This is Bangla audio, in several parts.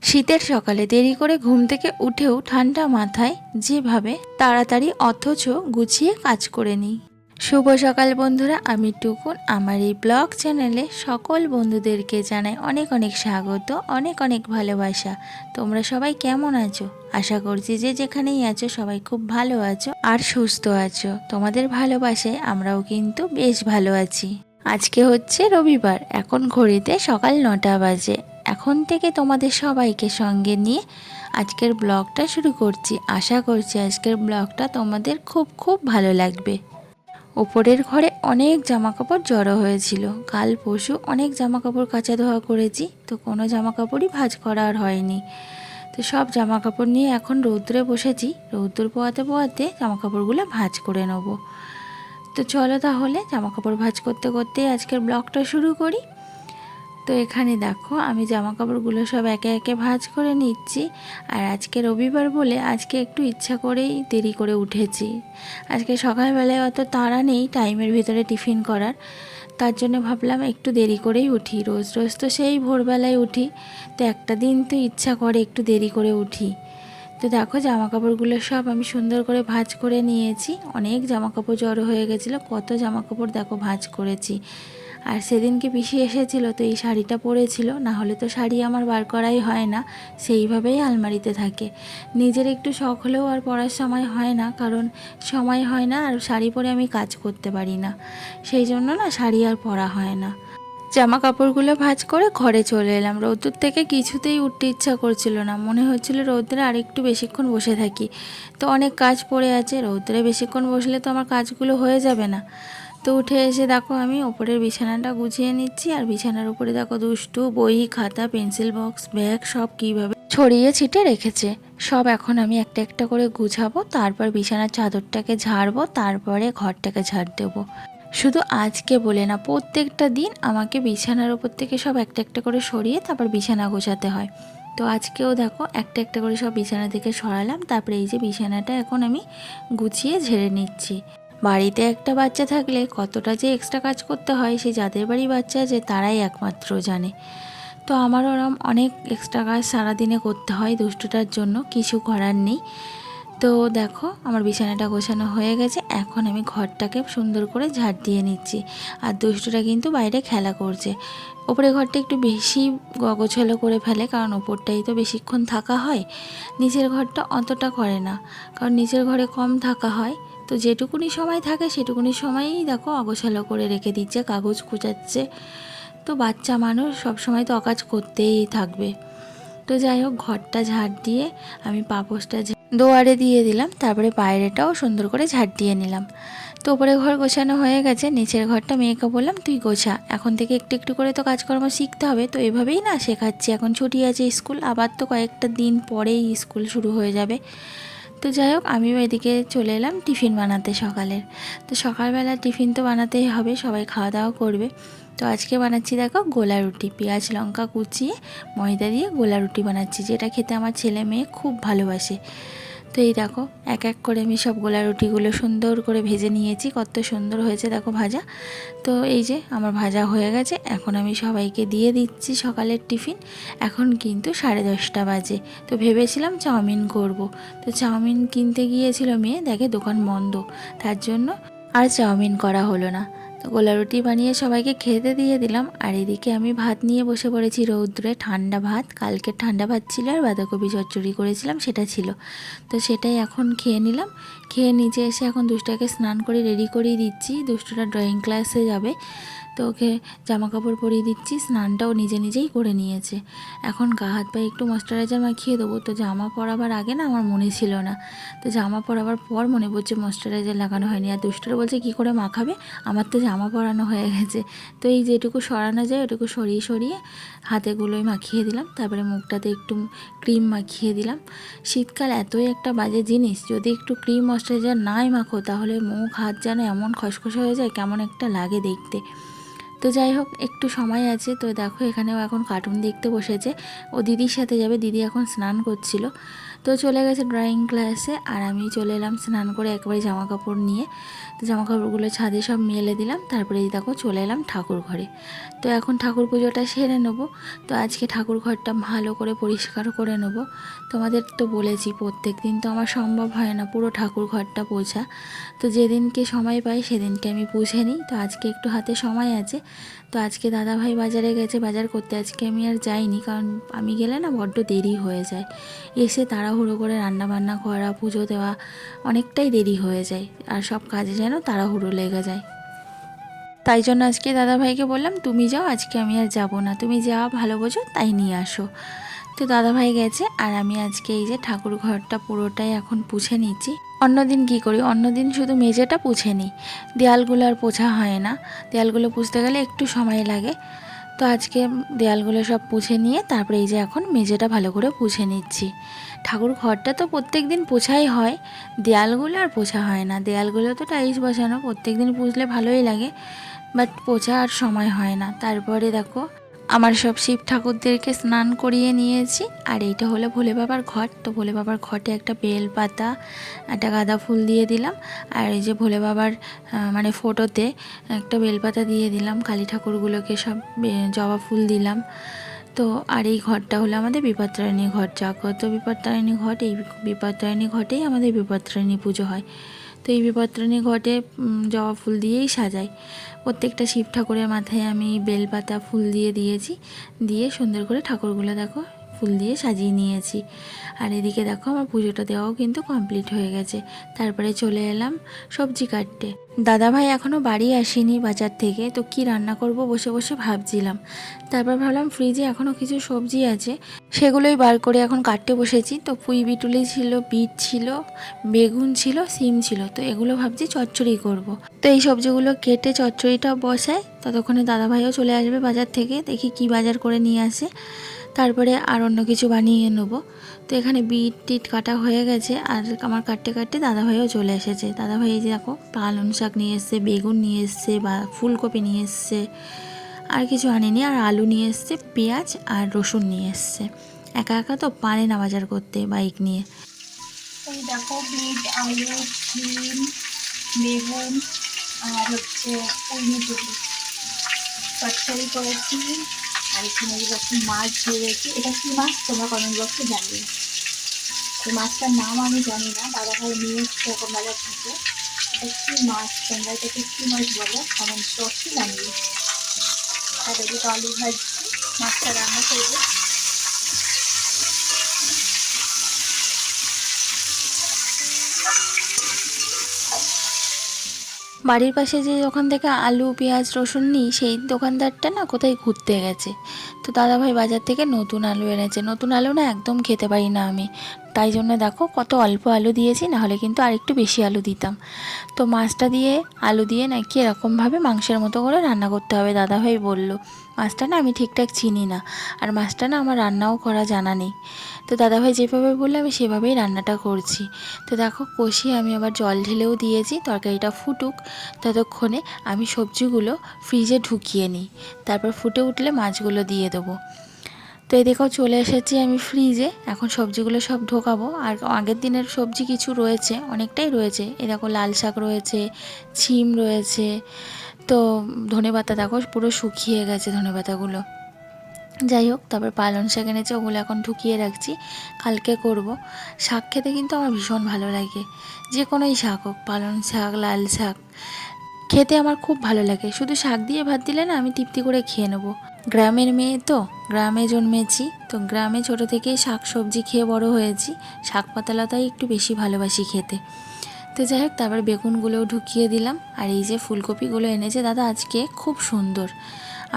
শীতের সকালে দেরি করে ঘুম থেকে উঠেও ঠান্ডা মাথায় যেভাবে তাড়াতাড়ি অথচ গুছিয়ে কাজ করে নিই। শুভ সকাল বন্ধুরা, আমি টুকুন। আমার এই ব্লগ চ্যানেলে সকল বন্ধুদেরকে জানাই অনেক অনেক স্বাগত, অনেক অনেক ভালোবাসা। তোমরা সবাই কেমন আছো? আশা করছি যে যেখানেই আছো সবাই খুব ভালো আছো আর সুস্থ আছো। তোমাদের ভালোবাসায় আমরাও কিন্তু বেশ ভালো আছি। আজকে হচ্ছে রবিবার, এখন ঘড়িতে সকাল 9টা বাজে। এখন থেকে তোমাদের সবাইকে সঙ্গে নিয়ে আজকের ব্লগটা শুরু করছি। আশা করছি আজকের ব্লগটা তোমাদের খুব খুব ভালো লাগবে। ওপরের ঘরে অনেক জামাকাপড় জড়ো হয়েছিল। কাল পরশু অনেক জামাকাপড় কাচা ধোয়া করেছি, তো কোনো জামাকাপড়ই ভাঁজ করা আর হয়নি। তো সব জামাকাপড় নিয়ে এখন রৌদ্রে বসেছি। রৌদ্র পোয়াতে পোয়াতে জামাকাপড়গুলো ভাঁজ করে নেবো। তো চলো তাহলে জামাকাপড় ভাঁজ করতে করতে আজকের ব্লগটা শুরু করি। তো এখানে দেখো আমি জামাকাপড়গুলো সব একে একে ভাঁজ করে নিচ্ছি। আর আজকে রবিবার বলে আজকে একটু ইচ্ছা করেই দেরি করে উঠেছি। আজকে সকালবেলায় অত তাড়া নেই টাইমের ভিতরে টিফিন করার, তার জন্য ভাবলাম একটু দেরি করেই উঠি। রোজ রোজ তো সেই ভোরবেলায় উঠি, তো একটা দিন তো ইচ্ছা করে একটু দেরি করে উঠি। তো দেখো জামাকাপড়গুলো সব আমি সুন্দর করে ভাঁজ করে নিয়েছি। অনেক জামাকাপড় জড়ো হয়ে গেছিলো, কত জামাকাপড় দেখো ভাঁজ করেছি। আর সেদিনকে পিসি এসেছিলো, তো এই শাড়িটা পরেছিল, না হলে তো শাড়ি আমার বার করাই হয় না, সেইভাবেই আলমারিতে থাকে। নিজের একটু শখ হলেও আর পরার সময় হয় না, কারণ সময় হয় না আর শাড়ি পরে আমি কাজ করতে পারি না, সেই জন্য না শাড়ি আর পরা হয় না। জামা কাপড়গুলো ভাঁজ করে ঘরে চলে এলাম। রৌদ্র থেকে কিছুতেই উঠতে ইচ্ছা করছিল না, মনে হচ্ছিল রৌদ্রে আরেকটু বেশিক্ষণ বসে থাকি। তো অনেক কাজ পড়ে আছে, রৌদ্রে বেশিক্ষণ বসলে তো আমার কাজগুলো হয়ে যাবে না। তো উঠে এসে দেখো আমি ওপরের বিছানাটা গুছিয়ে নিচ্ছি। আর বিছানার উপরে দেখো দুষ্টু বই, খাতা, পেন্সিল বক্স, ব্যাগ সব কীভাবে ছড়িয়ে ছিটে রেখেছে। সব এখন আমি একটা একটা করে গুছাবো, তারপর বিছানার চাদরটাকে ঝাড়বো, তারপরে ঘরটাকে ঝাড় দেবো। শুধু আজকে বলে না, প্রত্যেকটা দিন আমাকে বিছানার ওপর থেকে সব একটা একটা করে সরিয়ে তারপর বিছানা গোছাতে হয়। তো আজকেও দেখো একটা একটা করে সব বিছানা থেকে সরালাম, তারপরে এই যে বিছানাটা এখন আমি গুছিয়ে ঝেড়ে নিচ্ছি। বাড়িতে একটা বাচ্চা থাকলে কতটা যে এক্সট্রা কাজ করতে হয় সে যাদের বাড়ি বাচ্চা আছে তারাই একমাত্র জানে। তো আমার ওরম অনেক এক্সট্রা কাজ সারাদিনে করতে হয় দুষ্টুটার জন্য, কিছু করার নেই। তো দেখো আমার বিছানাটা গোছানো হয়ে গেছে, এখন আমি ঘরটাকে সুন্দর করে ঝাড় দিয়ে নিচ্ছি। আর দুষ্টুটা কিন্তু বাইরে খেলা করছে। ওপরে ঘরটা একটু বেশি গোছালো করে ফেলে, কারণ ওপরটাই তো বেশিক্ষণ থাকা হয়। নিচের ঘরটা অতটা করে না, কারণ নিচের ঘরে কম থাকা হয়। তো যেটুকুনি সময় থাকে সেটুকুনি সময়ই দেখো অগোছালো করে রেখে দিচ্ছে, কাগজ কুচাচ্ছে। তো বাচ্চা মানুষ সবসময় তো অকাজ করতেই থাকবে। তো যাই হোক, ঘরটা ঝাড় দিয়ে আমি পাপোশটা দোয়ারে দিয়ে দিলাম, তারপরে বাইরেটাও সুন্দর করে ঝাড় দিয়ে নিলাম। তো ওপরে ঘর গোছানো হয়ে গেছে, নিচের ঘরটা মেয়েকে বললাম তুই গোছা, এখন থেকে একটু একটু করে তো কাজকর্ম শিখতে হবে। তো এভাবেই না শেখাচ্ছি, এখন ছুটি আছে স্কুল, আবার তো কয়েকটা দিন পরেই স্কুল শুরু হয়ে যাবে। তো যাই হোক, আমিও এদিকে চলে এলাম টিফিন বানাতে সকালের। তো সকালবেলা টিফিন তো বানাতেই হবে, সবাই খাওয়া দাওয়া করবে। তো আজকে বানাচ্ছি দেখো গোলা রুটি, পেঁয়াজ লঙ্কা কুচিয়ে ময়দা দিয়ে গোলা রুটি বানাচ্ছি, যেটা খেতে আমার ছেলে মেয়ে খুব ভালোবাসে। তো এই দেখো এক এক করে আমি সব গোলা রুটিগুলো সুন্দর করে ভেজে নিয়েছি, কত সুন্দর হয়েছে দেখো ভাজা। তো এই যে আমার ভাজা হয়ে গেছে, এখন আমি সবাইকে দিয়ে দিচ্ছি সকালের টিফিন। এখন কিন্তু 10:30 বাজে। তো ভেবেছিলাম চাউমিন করব, তো চাউমিন কিনতে গিয়েছিল মেয়ে, দেখে দোকান বন্ধ, তার জন্য আর চাউমিন করা হলো না। তো গোলা রুটি বানিয়ে সবাইকে খেতে দিয়ে দিলাম। আর এদিকে আমি ভাত নিয়ে বসে পড়েছি রৌদ্রে, ঠান্ডা ভাত, কালকের ঠান্ডা ভাত ছিল আর বাঁধাকপি চচ্চড়ি করেছিলাম সেটা ছিল। তো সেটাই এখন খেয়ে নিলাম। খেয়ে নিচে এসে এখন দুষ্টুটাকে স্নান করে রেডি করিয়ে দিচ্ছি, দুষ্টুটা ড্রয়িং ক্লাসে যাবে। তো ওকে জামা কাপড় পরিয়ে দিচ্ছি, স্নানটাও নিজে নিজেই করে নিয়েছে। এখন গা হাত পায়ে একটু ময়েশ্চারাইজার মাখিয়ে দেবো। তো জামা পরাবার আগে না আমার মনে ছিল না, তো জামা পরাবার পর মনে পড়ছে ময়েশ্চারাইজার লাগানো হয়নি। আর দুষ্টরা বলছে কী করে মাখাবে, আমার তো জামা পরানো হয়ে গেছে। তো এই যেটুকু সরানো যায় ওটুকু সরিয়ে সরিয়ে হাতেগুলোই মাখিয়ে দিলাম, তারপরে মুখটাতে একটু ক্রিম মাখিয়ে দিলাম। শীতকাল এতই একটা বাজে জিনিস, যদি একটু ক্রিম ময়েশ্চারাইজার নাই মাখো তাহলে মুখ হাত যেন এমন খসখসে হয়ে যায়, কেমন একটা লাগে দেখতে। তো যাই হোক, একটু সময় আছে। তো দেখো এখানেও এখন কার্টুন দেখতে বসেছে, ও দিদির সাথে যাবে, দিদি এখন স্নান করছিল। তো চলে গেছে ড্রয়িং ক্লাসে, আর আমি চলে এলাম স্নান করে একবারে জামা কাপড় নিয়ে। তো জামা কাপড়গুলো ছাদে সব মেলে দিলাম, তারপরে এই দেখো চলে এলাম ঠাকুর ঘরে। তো এখন ঠাকুর পুজোটা সেরে নেবো। তো আজকে ঠাকুর ঘরটা ভালো করে পরিষ্কার করে নেবো। তোমাদের তো বলেছি প্রত্যেক দিন তো আমার সম্ভব হয় না পুরো ঠাকুর ঘরটা পোছা, তো যেদিনকে সময় পাই সেদিনকে আমি পুছে নিই। তো আজকে একটু হাতে সময় আছে, তো আজকে দাদাভাই বাজারে গেছে বাজার করতে, আজকে আমি আর যাইনি, কারণ আমি গেলে না বড্ড দেরি হয়ে যায়, এসে তাড়াহুড়ো করে রান্না বান্না করা, পুজো দেওয়া, অনেকটাই দেরি হয়ে যায়, আর সব কাজে যেন তাড়াহুড়ো লেগে যায়। তাই জন্য আজকে দাদাভাইকে বললাম তুমি যাও, আজকে আমি আর যাব না, তুমি যা ভালো বোঝো তাই নিয়ে আসো। তো দাদাভাই গেছে, আর আমি আজকে এই যে ঠাকুর ঘরটা পুরোটাই এখন পুছে নিচ্ছি। অন্যদিন কি করি, অন্যদিন শুধু মেঝেটা পুছে নিই, দেয়ালগুলো আর পোছা হয় না, দেয়ালগুলো পুছতে গেলে একটু সময় লাগে। তো আজকে দেয়ালগুলো সব পুছে নিয়ে তারপরে এই যে এখন মেঝেটা ভালো করে পুছে নিচ্ছি। ঠাকুর ঘরটা তো প্রত্যেক দিন পোছাই হয়, দেয়ালগুলো আর পোছা হয় না। দেয়ালগুলো তো টাইলস বসানো, প্রত্যেক দিন পুছলে ভালোই লাগে, বাট পোছা আর সময় হয় না। তারপরে দেখো আমার সব শিব ঠাকুরদেরকে স্নান করিয়ে নিয়েছি, আর এইটা হলো ভোলে বাবার ঘট। তো ভোলে বাবার ঘটে একটা বেল পাতা, একটা গাঁদা ফুল দিয়ে দিলাম, আর এই যে ভোলে বাবার মানে ফটোতে একটা বেলপাতা দিয়ে দিলাম, কালী ঠাকুরগুলোকে সব জবা ফুল দিলাম। তো আর এই ঘরটা হলো আমাদের বিপত্তারিণী ঘট, জাগ্রত বিপত্তারিণী ঘট। এই বিপত্তারিণী ঘটেই আমাদের বিপত্তারিণী পুজো হয়। তো এই বিপত্তারিণী ঘটে জবা ফুল দিয়েই সাজাই। প্রত্যেকটা শিব ঠাকুরের মাথায় আমি বেলপাতা ফুল দিয়ে দিয়েছি, দিয়ে সুন্দর করে ঠাকুরগুলো দেখো ফুল দিয়ে সাজিয়ে নিয়েছি। আর এদিকে দেখো আমার পুজোটা দেওয়াও কিন্তু কমপ্লিট হয়ে গেছে। তারপরে চলে এলাম সবজি কাটতে। দাদাভাই এখনও বাড়ি আসেনি বাজার থেকে, তো কি রান্না করব বসে বসে ভাবছিলাম। তারপর ভাবলাম ফ্রিজে এখনও কিছু সবজি আছে, সেগুলোই বার করে এখন কাটতে বসেছি। তো পুঁই বিটুলি ছিল, বিট ছিল, বেগুন ছিল, সিম ছিল, তো এগুলো ভাবছি চচ্চড়ি করব। তো এই সবজিগুলো কেটে চচ্চড়িটা বসাই, ততক্ষণে দাদাভাইও চলে আসবে বাজার থেকে, দেখি কি বাজার করে নিয়ে আসে, তারপরে আর অন্য কিছু বানিয়ে নেব। তো এখানে বিট টিট কাটা হয়ে গেছে, আর আমার কাটতে কাটতে দাদাভাইও চলে এসেছে। দাদাভাই এই যে দেখো পালং শাক নিয়ে এসছে, বেগুন নিয়ে এসছে, বা ফুলকপি নিয়ে এসছে, আর কিছু আনেনি, আর আলু নিয়ে এসছে, পেঁয়াজ আর রসুন নিয়ে এসছে। একা একা তো পারে না বাজার করতে বাইক নিয়ে। এই দেখো বিট, আলু, সিম, বেগুন আর হচ্ছে পুঁইমিটুলি চচ্চড়ি করেছি। আর এখানে দেখো মাছ ভেজেছি। এটা কি মাছ তোমরা কমেন্ট বক্সে জানিয়ে। এই মাছটার নাম আমি জানি না, দাদাভাই নিয়ে এসছে এরকম বাজার থেকে। এটা কি মাছ, তোমরা এটাকে কি মাছ বলো কমেন্ট বক্সে জানিয়ে। আর এদিকে আলু ভাজছি, মাছটা রান্না করবো। বাড়ির পাশে যে দোকান থেকে আলু পেঁয়াজ রসুন নিই, সেই দোকানদারটা না কোথায় ঘুরতে গেছে। তো দাদাভাই বাজার থেকে নতুন আলু এনেছে। নতুন আলু না একদম খেতে পারি না আমি, তাই জন্য দেখো কত অল্প আলু দিয়েছি, নাহলে কিন্তু আরেকটু বেশি আলু দিতাম। তো মাছটা দিয়ে আলু দিয়ে নাকি এরকমভাবে মাংসের মতো করে রান্না করতে হবে দাদাভাই বলল। মাছটা না আমি ঠিকঠাক চিনি না, আর মাছটা না আমার রান্নাও করা জানা নেই। তো দাদাভাই যেভাবে বললো আমি সেভাবেই রান্নাটা করছি। তো দেখো কষিয়ে আমি আবার জল ঢেলেও দিয়েছি, তরকারিটা ফুটুক ততক্ষণে আমি সবজিগুলো ফ্রিজে ঢুকিয়ে নিই, তারপর ফুটে উঠলে মাছগুলো দিয়ে দেবো। তো এই দেখো চলে এসেছি আমি ফ্রিজে, এখন সবজিগুলো সব ঢোকাবো। আর আগের দিনের সবজি কিছু রয়েছে, অনেকটাই রয়েছে। এই দেখো লাল শাক রয়েছে, ছিম রয়েছে, তো ধনেপাতা দেখো পুরো শুকিয়ে গেছে ধনেপাতাগুলো। যাই হোক, তারপর পালং শাক এনেছে, ওগুলো এখন ঢুকিয়ে রাখছি, কালকে করব। শাক খেতে কিন্তু আমার ভীষণ ভালো লাগে, যে কোনোই শাক হোক, পালং শাক, লাল শাক খেতে আমার খুব ভালো লাগে। শুধু শাক দিয়ে ভাত দিলে না আমি তৃপ্তি করে খেয়ে নেবো। গ্রামের মেয়ে তো, গ্রামে জন্মেছি, তো গ্রামে ছোটো থেকেই শাক সবজি খেয়ে বড় হয়েছি, শাক পাতালতাই একটু বেশি ভালোবাসি খেতে। তো যাই হোক, তারপর বেগুনগুলোও ঢুকিয়ে দিলাম। আর এই যে ফুলকপিগুলো এনেছে দাদা আজকে, খুব সুন্দর।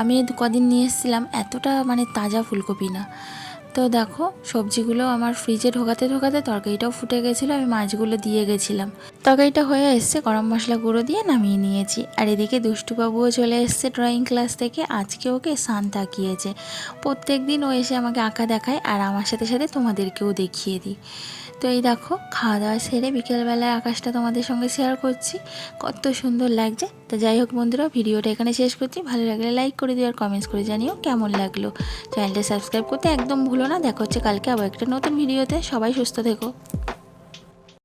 আমি এই কদিন নিয়ে এসেছিলাম, এতটা মানে তাজা ফুলকপি না। তো দেখো সবজিগুলো আমার ফ্রিজে ঢোকাতে ঢোকাতে তরকারিটাও ফুটে গেছিলো, আমি মাছগুলো দিয়ে গেছিলাম। তরকারিটা হয়ে এসছে, গরম মশলা গুঁড়ো দিয়ে নামিয়ে নিয়েছি। আর এদিকে দুষ্টুবাবুও চলে এসছে ড্রয়িং ক্লাস থেকে। আজকে ওকে শান্ত আঁকিয়েছে। প্রত্যেক দিন ও এসে আমাকে আঁকা দেখায়, আর আমার সাথে সাথে তোমাদেরকেও দেখিয়ে দিই। তো এই দেখো খাওয়া দাওয়া সেরে বিকেলবেলায় আকাশটা তোমাদের সঙ্গে শেয়ার করছি, কত সুন্দর লাগছে। তো যাই হোক বন্ধুরা, ভিডিওটা এখানে শেষ করছি। ভালো লাগলে লাইক করে দিও আর কমেন্টস করে জানিও কেমন লাগলো। চ্যানেলটা সাবস্ক্রাইব করতে একদম ভুলো না। দেখা হচ্ছে কালকে আবার একটা নতুন ভিডিওতে। সবাই সুস্থ থেকো।